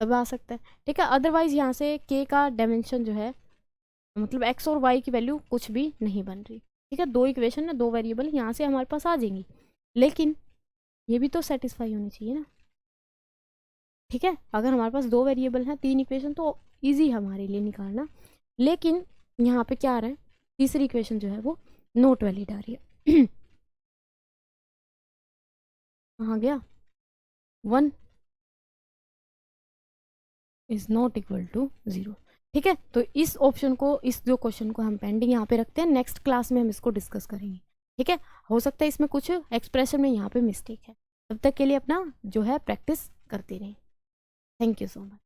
तब आ सकता है। ठीक है, अदरवाइज यहाँ से k का डायमेंशन जो है, मतलब x और y की वैल्यू कुछ भी नहीं बन रही। ठीक है, 2 इक्वेशन है, 2 वेरिएबल यहाँ से हमारे पास आ जाएंगी, लेकिन ये भी तो सेटिस्फाई होनी चाहिए ना, ठीक है। अगर हमारे पास 2 वेरिएबल हैं, 3 इक्वेशन, तो ईजी है हमारे लिए निकालना। लेकिन यहाँ पे क्या आ रहा है, तीसरी इक्वेशन जो है वो नॉट वैलिड आ रही है। कहाँ गया, 1 इज नॉट इक्वल टू 0, ठीक है। तो इस ऑप्शन को, इस जो क्वेश्चन को हम पेंडिंग यहाँ पे रखते हैं, नेक्स्ट क्लास में हम इसको डिस्कस करेंगे, ठीक है। हो सकता है इसमें कुछ एक्सप्रेशन में यहाँ पे मिस्टेक है, तब तक के लिए अपना जो है प्रैक्टिस करते रहें। Thank you so much.